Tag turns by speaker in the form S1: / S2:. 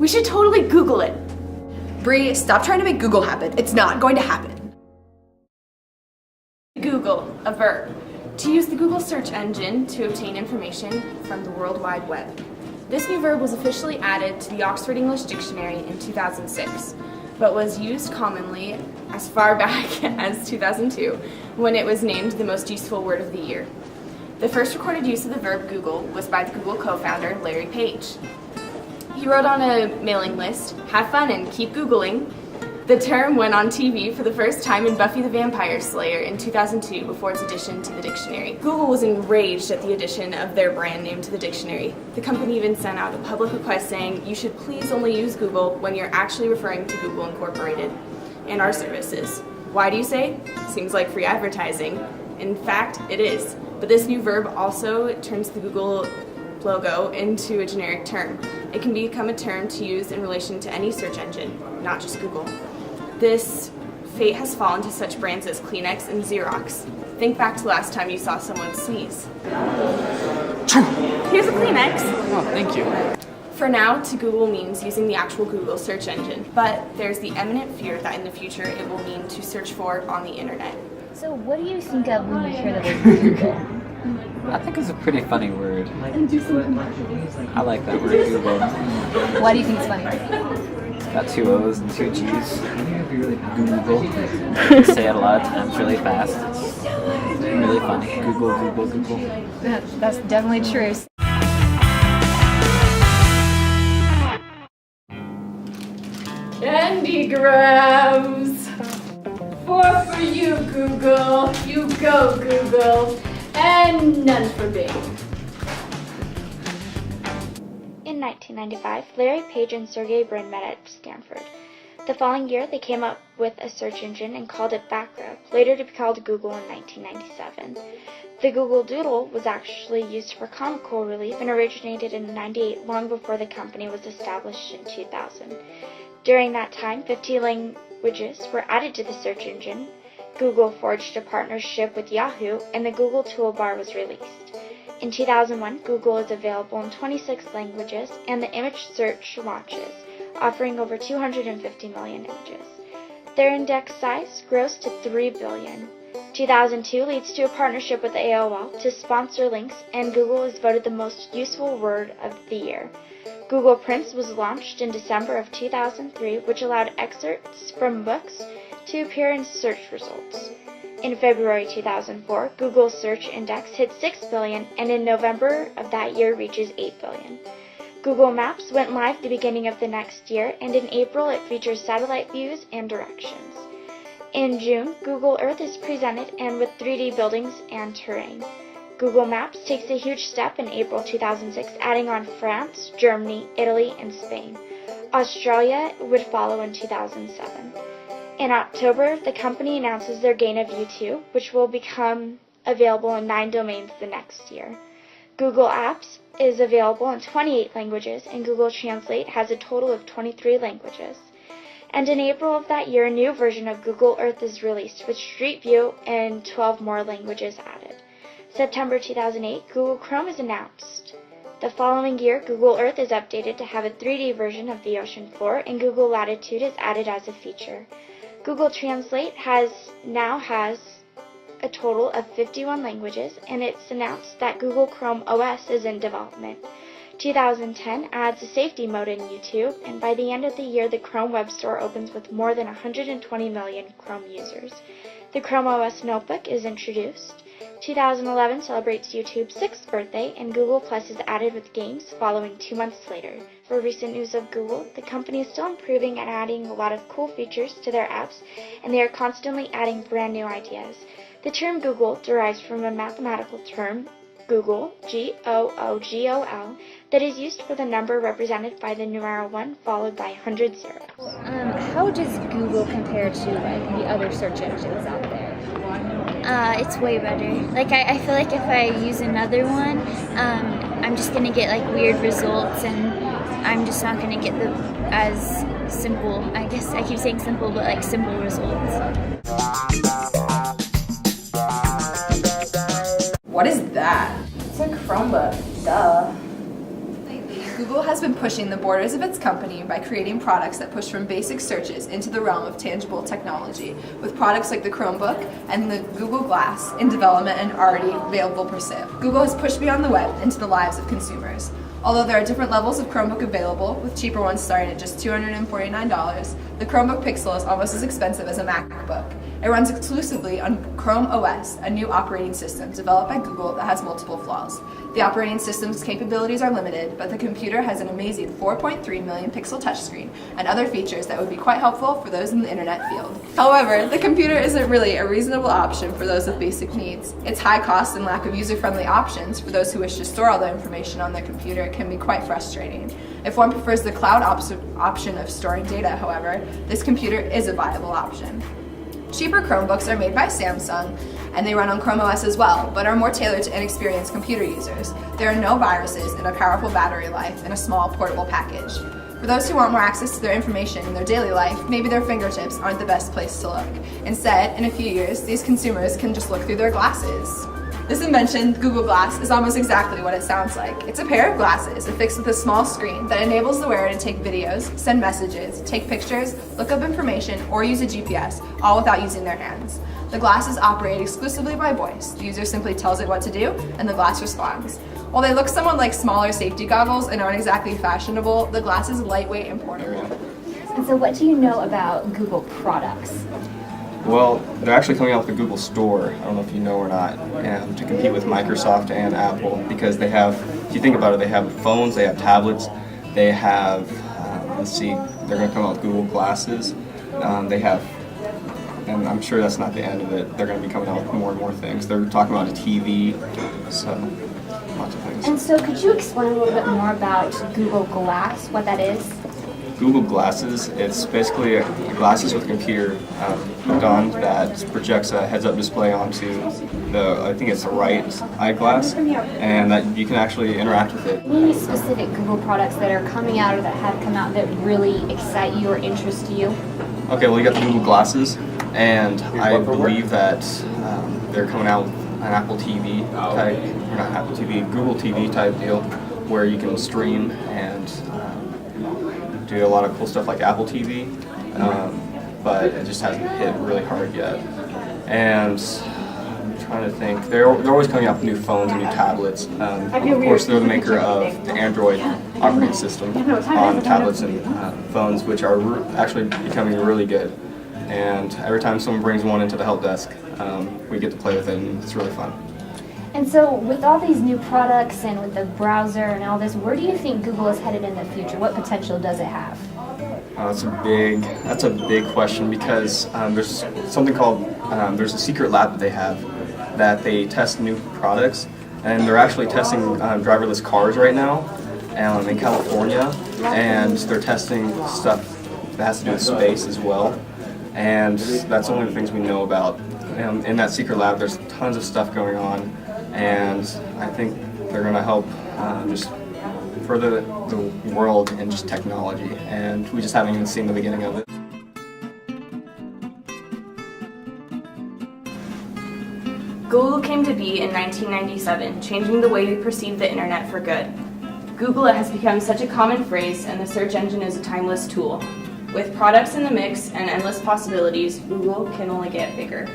S1: We should totally Google it.
S2: Bree, stop trying to make Google happen. It's not going to happen.
S1: Google, a verb. To use the Google search engine to obtain information from the World Wide Web. This new verb was officially added to the Oxford English Dictionary in 2006, but was used commonly as far back as 2002, when it was named the most useful word of the year. The first recorded use of the verb Google was by the Google co-founder Larry Page. He wrote on a mailing list, "Have fun and keep Googling." The term went on TV for the first time in Buffy the Vampire Slayer in 2002 before its addition to the dictionary. Google was enraged at the addition of their brand name to the dictionary. The company even sent out a public request saying, "You should please only use Google when you're actually referring to Google Incorporated and our services." Why do you say? Seems like free advertising. In fact, it is. But this new verb also turns the Google logo into a generic term. It can become a term to use in relation to any search engine, not just Google. This fate has fallen to such brands as Kleenex and Xerox. Think back to last time you saw someone sneeze. Here's a Kleenex.
S3: Oh, thank you.
S1: For now, to Google means using the actual Google search engine, but there's the imminent fear that in the future it will mean to search for on the internet.
S4: So what do you think of when you hear the word Google?
S3: I think it's a pretty funny word. I like that word, Google.
S4: Why do you think it's funny?
S3: It's got 2 O's and 2 G's. Google. You say it a lot of times really fast. It's really funny. Google, Google, Google.
S4: That's definitely true.
S1: Candy grams! 4 for you, Google. You go, Google. And none for Bing.
S5: In 1995, Larry Page and Sergey Brin met at Stanford. The following year, they came up with a search engine and called it Backrub, later to be called Google in 1997. The Google Doodle was actually used for comical relief and originated in 1998, long before the company was established in 2000. During that time, 50 languages were added to the search engine. Google forged a partnership with Yahoo, and the Google Toolbar was released. In 2001, Google is available in 26 languages, and the image search launches, offering over 250 million images. Their index size grows to 3 billion. 2002 leads to a partnership with AOL to sponsor links, and Google is voted the most useful word of the year. Google Prints was launched in December of 2003, which allowed excerpts from books to appear in search results. In February 2004, Google's search index hit 6 billion, and in November of that year reaches 8 billion. Google Maps went live the beginning of the next year, and in April it features satellite views and directions. In June, Google Earth is presented and with 3D buildings and terrain. Google Maps takes a huge step in April 2006, adding on France, Germany, Italy, and Spain. Australia would follow in 2007. In October, the company announces their gain of U2, which will become available in 9 domains the next year. Google Apps is available in 28 languages, and Google Translate has a total of 23 languages. And in April of that year, a new version of Google Earth is released, with Street View and 12 more languages added. September 2008, Google Chrome is announced. The following year, Google Earth is updated to have a 3D version of the ocean floor, and Google Latitude is added as a feature. Google Translate now has a total of 51 languages, and it's announced that Google Chrome OS is in development. 2010 adds a safety mode in YouTube, and by the end of the year, the Chrome Web Store opens with more than 120 million Chrome users. The Chrome OS Notebook is introduced. 2011 celebrates YouTube's 6th birthday, and Google Plus is added with games following 2 months later. For recent news of Google, the company is still improving and adding a lot of cool features to their apps, and they are constantly adding brand new ideas. The term Google derives from a mathematical term, Google, G-O-O-G-O-L, that is used for the number represented by the numeral 1 followed by 100 zeros.
S4: How does Google compare to the other search engines out there?
S6: It's way better. I feel like if I use another one, I'm just gonna get weird results, and I'm just not gonna get the as simple. I guess I keep saying simple, but simple results.
S2: What is that?
S1: It's a Chromebook. Duh.
S2: Google has been pushing the borders of its company by creating products that push from basic searches into the realm of tangible technology, with products like the Chromebook and the Google Glass in development and already available per se. Google has pushed beyond the web into the lives of consumers. Although there are different levels of Chromebook available, with cheaper ones starting at just $249, the Chromebook Pixel is almost as expensive as a MacBook. It runs exclusively on Chrome OS, a new operating system developed by Google that has multiple flaws. The operating system's capabilities are limited, but the computer has an amazing 4.3 million pixel touchscreen and other features that would be quite helpful for those in the internet field. However, the computer isn't really a reasonable option for those with basic needs. Its high cost and lack of user-friendly options for those who wish to store all their information on their computer can be quite frustrating. If one prefers the cloud option of storing data, however, this computer is a viable option. Cheaper Chromebooks are made by Samsung, and they run on Chrome OS as well, but are more tailored to inexperienced computer users. There are no viruses and a powerful battery life in a small portable package. For those who want more access to their information in their daily life, maybe their fingertips aren't the best place to look. Instead, in a few years, these consumers can just look through their glasses. This invention, Google Glass, is almost exactly what it sounds like. It's a pair of glasses affixed with a small screen that enables the wearer to take videos, send messages, take pictures, look up information, or use a GPS, all without using their hands. The glasses operate exclusively by voice. The user simply tells it what to do, and the glass responds. While they look somewhat like smaller safety goggles and aren't exactly fashionable, the glass is lightweight and portable.
S4: And so what do you know about Google products?
S7: Well, they're actually coming out with a Google Store, I don't know if you know or not, to compete with Microsoft and Apple, because they have, if you think about it, they have phones, they have tablets, they have, they're going to come out with Google Glasses, they have, and I'm sure that's not the end of it, they're going to be coming out with more and more things. They're talking about a TV, so lots of things.
S4: And so could you explain a little bit more about Google Glass, what that is?
S7: Google Glasses, it's basically glasses with a computer hooked on that projects a heads-up display onto I think it's the right eyeglass, and that you can actually interact with it.
S4: Any specific Google products that are coming out or that have come out that really excite you or interest you?
S7: Okay, well you got the Google Glasses, and I believe that they're coming out with an Apple TV type, or not Apple TV, Google TV type deal, where you can stream and do a lot of cool stuff like Apple TV, but it just hasn't hit really hard yet. And I'm trying to think, they're always coming out with new phones and new tablets. Of course, they're the maker of the Android operating system on tablets and phones, which are actually becoming really good. And every time someone brings one into the help desk, we get to play with it, and it's really fun.
S4: And so with all these new products and with the browser and all this, where do you think Google is headed in the future? What potential does it have?
S7: That's a big question, because there's something called, there's a secret lab that they have that they test new products, and they're actually testing driverless cars right now in California, and they're testing stuff that has to do with space as well, and that's only the things we know about. In that secret lab, there's tons of stuff going on, and I think they're going to help just further the world in just technology, and we just haven't even seen the beginning of it.
S1: Google came to be in 1997, changing the way we perceive the internet for good. Google has become such a common phrase, and the search engine is a timeless tool. With products in the mix and endless possibilities, Google can only get bigger.